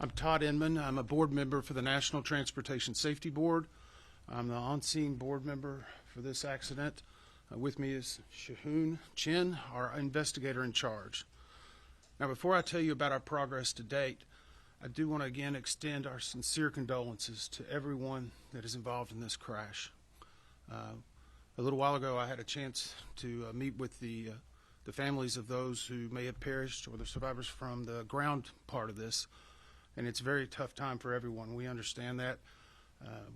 I'm Todd Inman. I'm a board member for the National Transportation Safety Board. I'm the on-scene board member for this accident. With me is Shahoon Chin, our investigator in charge. Now, before I tell you about our progress to date, I do want to again extend our sincere condolences to everyone that is involved in this crash. A little while ago, I had a chance to meet with the families of those who may have perished or the survivors from the ground part of this. And it's a very tough time for everyone. We understand that.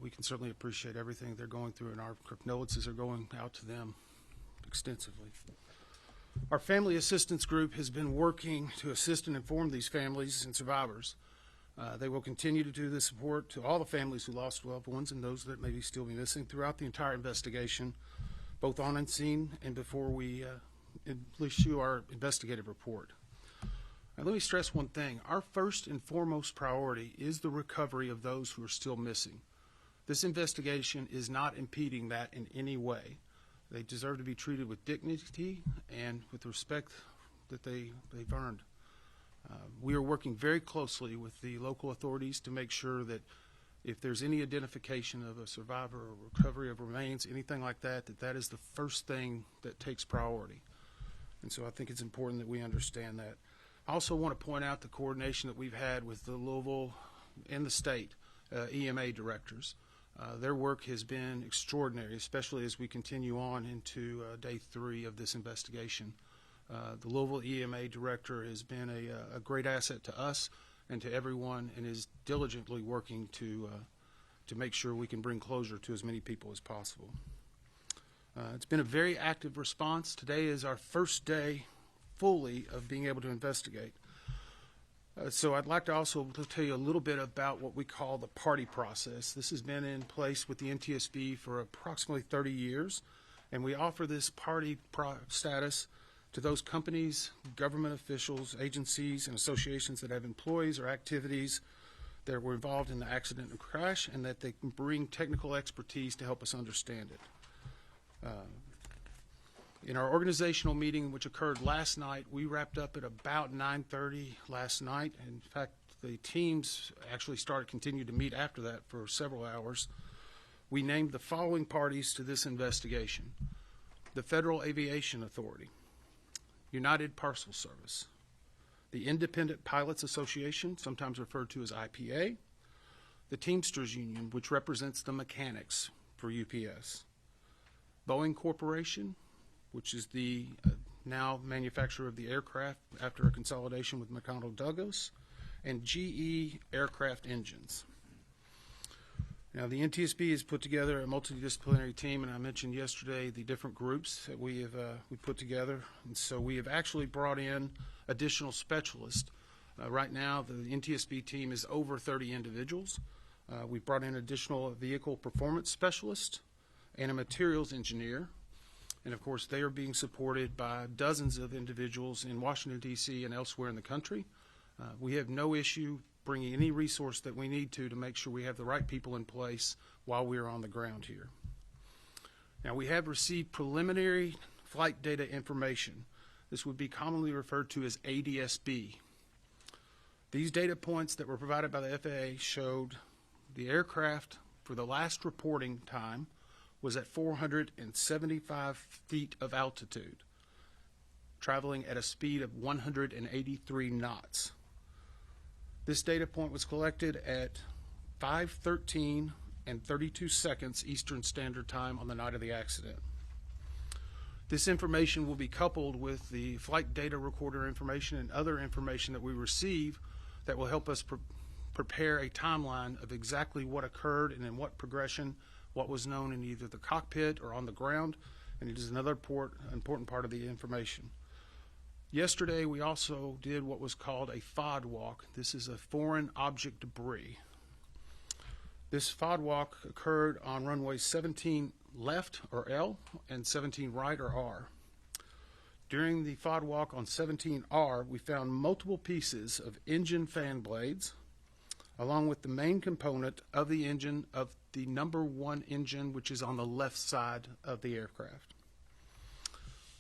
We can certainly appreciate everything they're going through, and our condolences are going out to them extensively. Our family assistance group has been working to assist and inform these families and survivors. They will continue to do this support to all the families who lost loved ones and those that may still be missing throughout the entire investigation, both on scene and before we issue our investigative report. Now, let me stress one thing. Our first and foremost priority is the recovery of those who are still missing. This investigation is not impeding that in any way. They deserve to be treated with dignity and with the respect that they've earned. We are working very closely with the local authorities to make sure that if there's any identification of a survivor or recovery of remains, anything like that, that is the first thing that takes priority. And so I think it's important that we understand that. I also want to point out the coordination that we've had with the Louisville and the state EMA directors. Their work has been extraordinary, especially as we continue on into day 3 of this investigation. The Louisville EMA director has been a great asset to us and to everyone, and is diligently working to make sure we can bring closure to as many people as possible. It's been a very active response. Today is our first day fully of being able to investigate. So I'd like to also tell you a little bit about what we call the party process. This has been in place with the NTSB for approximately 30 years, and we offer this party status to those companies, government officials, agencies, and associations that have employees or activities that were involved in the accident and crash, and that they can bring technical expertise to help us understand it. In our organizational meeting, which occurred last night, we wrapped up at about 9:30 last night. In fact, the teams actually continued to meet after that for several hours. We named the following parties to this investigation: the Federal Aviation Authority, United Parcel Service, the Independent Pilots Association, sometimes referred to as IPA, the Teamsters Union, which represents the mechanics for UPS, Boeing Corporation, which is the now manufacturer of the aircraft after a consolidation with McDonnell Douglas, and GE Aircraft Engines. Now, the NTSB has put together a multidisciplinary team, and I mentioned yesterday the different groups that we put together. And so we have actually brought in additional specialists. Right now, the NTSB team is over 30 individuals. We've brought in additional vehicle performance specialists and a materials engineer. And of course, they are being supported by dozens of individuals in Washington, D.C. and elsewhere in the country. We have no issue bringing any resource that we need to make sure we have the right people in place while we are on the ground here. Now, we have received preliminary flight data information. This would be commonly referred to as ADSB. These data points that were provided by the FAA showed the aircraft for the last reporting time was at 475 feet of altitude, traveling at a speed of 183 knots. This data point was collected at 5:13 and 32 seconds Eastern Standard Time on the night of the accident. This information will be coupled with the flight data recorder information and other information that we receive that will help us prepare a timeline of exactly what occurred and in what progression, what was known in either the cockpit or on the ground, and it is another important part of the information. Yesterday, we also did what was called a FOD walk. This is a foreign object debris. This FOD walk occurred on runways 17 left, or L, and 17 right, or R. During the FOD walk on 17R, we found multiple pieces of engine fan blades, along with the main component of the engine of the number 1 engine, which is on the left side of the aircraft.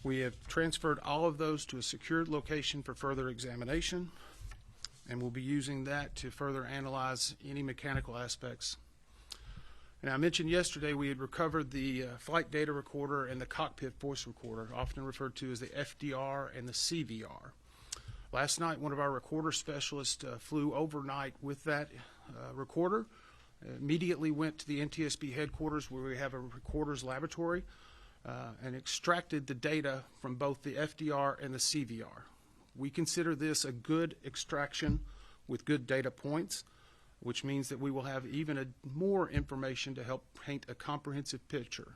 We have transferred all of those to a secured location for further examination. and we'll be using that to further analyze any mechanical aspects. And I mentioned yesterday we had recovered the flight data recorder and the cockpit voice recorder, often referred to as the FDR and the CVR. Last night, one of our recorder specialists flew overnight with that recorder, immediately went to the NTSB headquarters where we have a recorder's laboratory, and extracted the data from both the FDR and the CVR. We consider this a good extraction with good data points, which means that we will have even more information to help paint a comprehensive picture.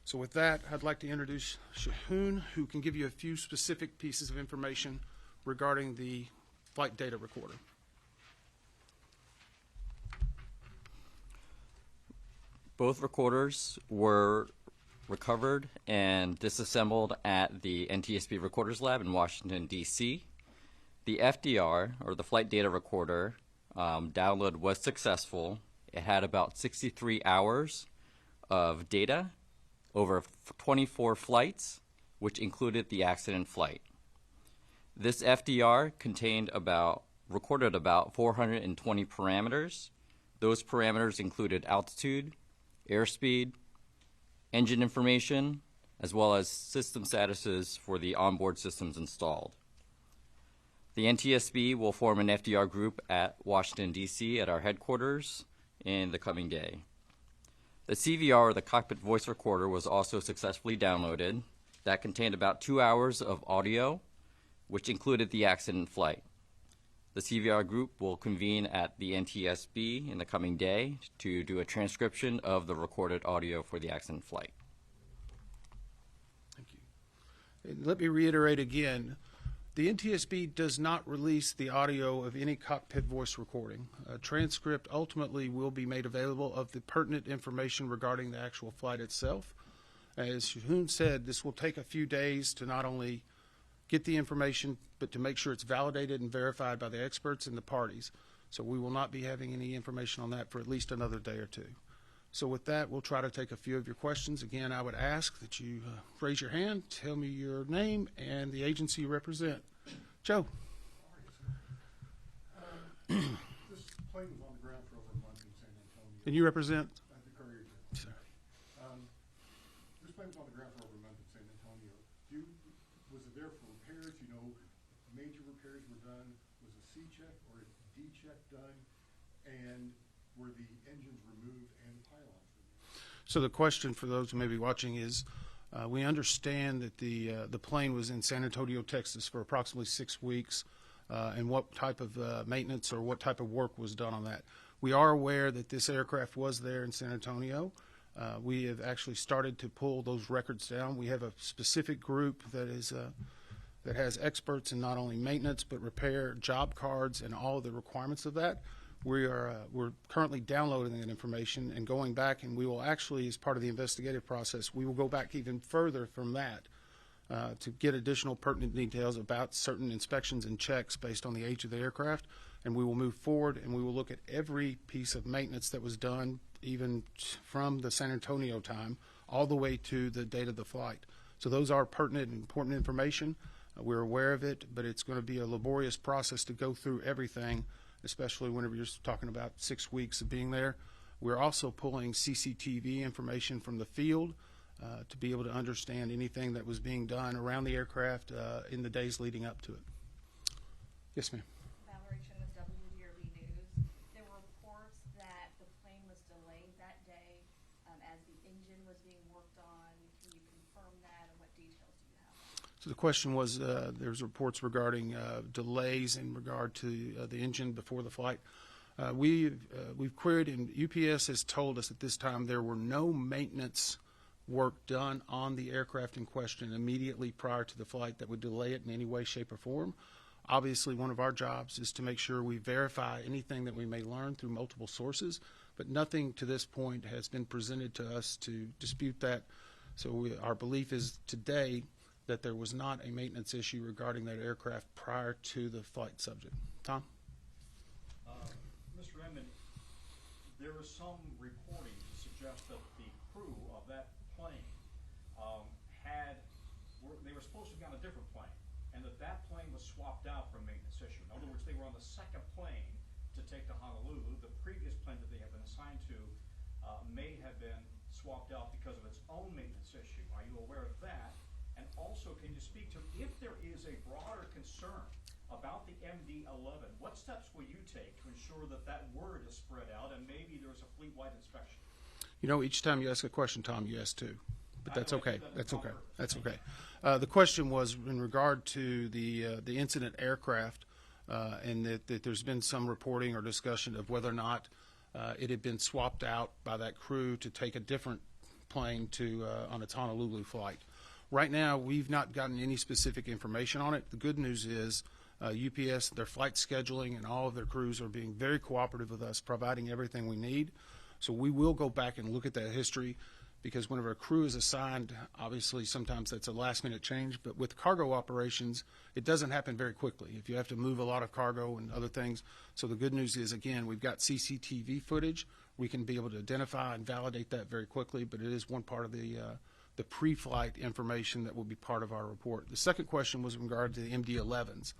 So with that, I'd like to introduce Shahoon, who can give you a few specific pieces of information regarding the flight data recorder. Both recorders were recovered and disassembled at the NTSB Recorders Lab in Washington, D.C. The FDR, or the flight data recorder, download was successful. It had about 63 hours of data over 24 flights, which included the accident flight. This FDR recorded about 420 parameters. Those parameters included altitude, airspeed, engine information, as well as system statuses for the onboard systems installed. The NTSB will form an FDR group at Washington, D.C. at our headquarters in the coming day. The CVR, or the cockpit voice recorder, was also successfully downloaded. That contained about 2 hours of audio, which included the accident flight. The CVR group will convene at the NTSB in the coming day to do a transcription of the recorded audio for the accident flight. Thank you. And let me reiterate again, the NTSB does not release the audio of any cockpit voice recording. A transcript ultimately will be made available of the pertinent information regarding the actual flight itself. As Shahoon said, this will take a few days to not only get the information, but to make sure it's validated and verified by the experts and the parties. So we will not be having any information on that for at least another day or two. So with that, we'll try to take a few of your questions. Again, I would ask that you raise your hand, tell me your name and the agency you represent. Joe. This plane was on the ground for over a month in San Antonio. And you represent? The Courier. Sir. This plane was on the ground for over a month in San Antonio. Was it there for repairs? You know, major repairs were done. Was a C check or a D check done? And were the engines removed and pylons removed? So the question for those who may be watching is, we understand that the plane was in San Antonio, Texas for approximately 6 weeks, and what type of maintenance or what type of work was done on that. We are aware that this aircraft was there in San Antonio. We have actually started to pull those records down. We have a specific group that is that has experts in not only maintenance but repair, job cards, and all of the requirements of that. We're currently downloading that information and going back, and we will actually, as part of the investigative process, we will go back even further from that to get additional pertinent details about certain inspections and checks based on the age of the aircraft, and we will move forward and we will look at every piece of maintenance that was done, even from the San Antonio time all the way to the date of the flight. So those are pertinent and important information. We're aware of it, but it's going to be a laborious process to go through everything, especially whenever you're talking about 6 weeks of being there. We're also pulling CCTV information from the field to be able to understand anything that was being done around the aircraft in the days leading up to it. Yes, ma'am. Valerie Chen with WDRB News. There were reports that the plane was delayed that day as the engine was being worked on. Can you confirm that, and what details do you have? So the question was, there's reports regarding delays in regard to the engine before the flight. We've queried, and UPS has told us at this time there were no maintenance work done on the aircraft in question immediately prior to the flight that would delay it in any way, shape, or form. Obviously, one of our jobs is to make sure we verify anything that we may learn through multiple sources, but nothing to this point has been presented to us to dispute that. So our belief is today that there was not a maintenance issue regarding that aircraft prior to the flight subject. Tom? Mr. Redmond, there was some reporting to suggest that the crew of that plane they were supposed to be on a different plane, and and that plane was swapped out for a maintenance issue. In other words, they were on the second plane to take to Honolulu. The previous plane that they had been assigned to may have been swapped out because of its own maintenance issue. Are you aware of that? And also, can you speak to if there is a broader concern about the MD-11, what steps will you take to ensure that that word is spread out and maybe there's a fleet-wide inspection? You know, each time you ask a question, Tom, you ask two. But that's okay. That's okay. That's okay. Thank you. The question was in regard to the incident aircraft, and that there's been some reporting or discussion of whether or not it had been swapped out by that crew to take a different plane to on its Honolulu flight. Right now, we've not gotten any specific information on it. The good news is UPS, their flight scheduling, and all of their crews are being very cooperative with us, providing everything we need. So we will go back and look at that history, because whenever a crew is assigned, obviously sometimes that's a last-minute change. But with cargo operations, it doesn't happen very quickly if you have to move a lot of cargo and other things. So the good news is, again, we've got CCTV footage. We can be able to identify and validate that very quickly, but it is one part of the pre-flight information that will be part of our report. The second question was in regard to the MD-11s.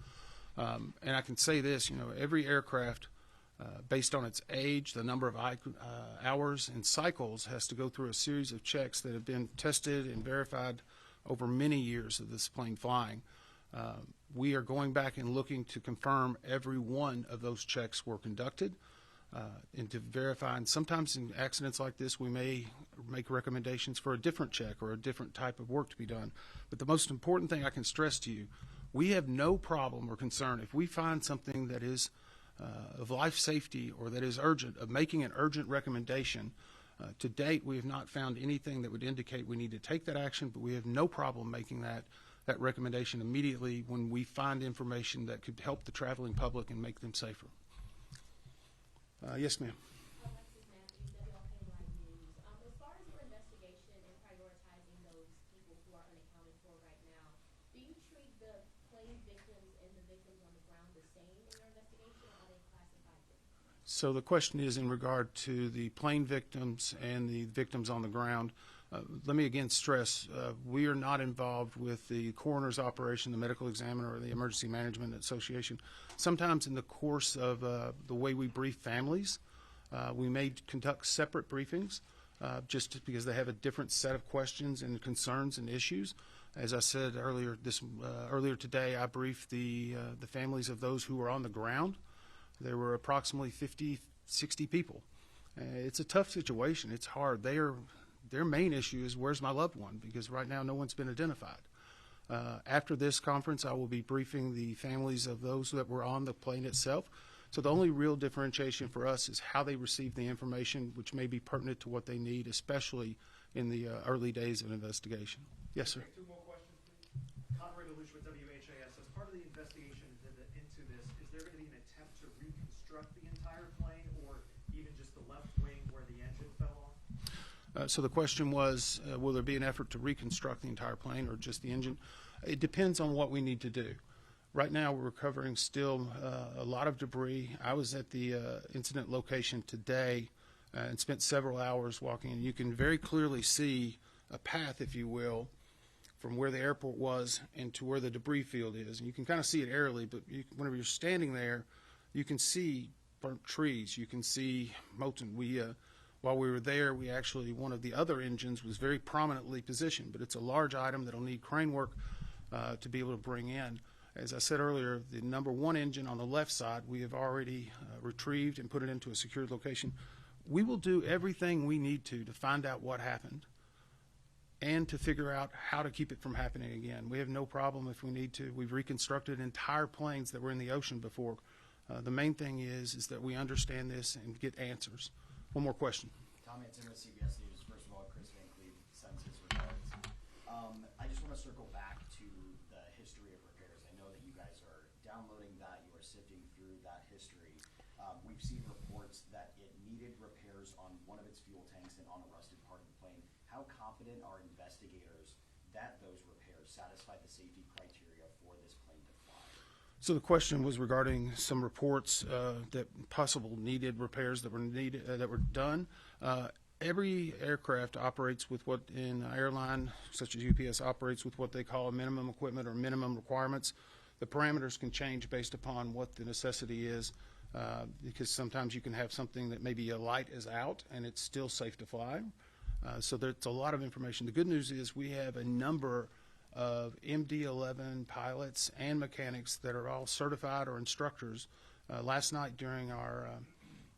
And I can say this, you know, every aircraft, based on its age, the number of hours and cycles, has to go through a series of checks that have been tested and verified over many years of this plane flying. We are going back and looking to confirm every one of those checks were conducted and to verify. And sometimes in accidents like this, we may make recommendations for a different check or a different type of work to be done. But the most important thing I can stress to you, we have no problem or concern if we find something that is of life safety or that is urgent, of making an urgent recommendation. To date, we have not found anything that would indicate we need to take that action, but we have no problem making that recommendation immediately when we find information that could help the traveling public and make them safer. Yes, ma'am. Alexis Matthews, WLKY News. As far as your investigation and prioritizing those people who are unaccounted for right now, do you treat the plane victims and the victims on the ground the same in your investigation, or are they classified differently? So the question is in regard to the plane victims and the victims on the ground. Let me again stress, we are not involved with the coroner's operation, the medical examiner, or the emergency management association. Sometimes in the course of the way we brief families, we may conduct separate briefings just because they have a different set of questions and concerns and issues. As I said earlier, earlier today, I briefed the families of those who were on the ground. There were approximately 50, 60 people. It's a tough situation. It's hard. Their main issue is, where's my loved one? Because right now no one's been identified. After this conference, I will be briefing the families of those that were on the plane itself. So the only real differentiation for us is how they receive the information, which may be pertinent to what they need, especially in the early days of an investigation. Yes, sir. Two more questions, please. Conrad Delush with WHAS. As part of the investigation into this, is there going to be an attempt to reconstruct the entire plane, or even just the left wing where the engine fell off? So the question was, will there be an effort to reconstruct the entire plane or just the engine? It depends on what we need to do. Right now, we're recovering still a lot of debris. I was at the incident location today and spent several hours walking, and you can very clearly see a path, if you will, from where the airport was and to where the debris field is. And you can kind of see it aerially, but whenever you're standing there, you can see burnt trees. You can see molten. While we were there, we actually, one of the other engines was very prominently positioned, but it's a large item that'll need crane work to be able to bring in. As I said earlier, the number one engine on the left side, we have already retrieved and put it into a secured location. We will do everything we need to find out what happened and to figure out how to keep it from happening again. We have no problem if we need to. We've reconstructed entire planes that were in the ocean before. The main thing is that we understand this and get answers. One more question. Tom Hanson with CBS News. First of all, Chris Van Cleve sends his regards. I just want to circle back to the history of repairs. I know that you guys are downloading that. You are sifting through that history. We've seen reports that it needed repairs on one of its fuel tanks and on a rusted part of the plane. How confident are investigators that those repairs satisfy the safety criteria for this plane to fly? So the question was regarding some reports that possible needed repairs that were done. every aircraft operates with what in an airline, such as UPS, operates with what they call a minimum equipment or minimum requirements. The parameters can change based upon what the necessity is, because sometimes you can have something that maybe a light is out and it's still safe to fly. So there's a lot of information. The good news is we have a number of MD-11 pilots and mechanics that are all certified or instructors. Last night during our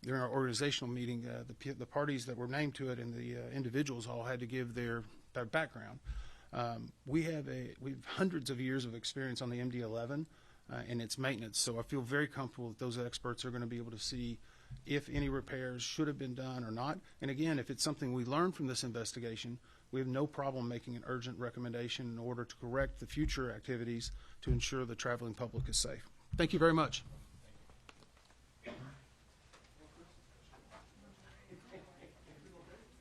organizational meeting, the parties that were named to it and the individuals all had to give their background. We have hundreds of years of experience on the MD-11 and its maintenance, so I feel very comfortable that those experts are going to be able to see if any repairs should have been done or not. And again, if it's something we learn from this investigation, we have no problem making an urgent recommendation in order to correct the future activities to ensure the traveling public is safe. Thank you very much.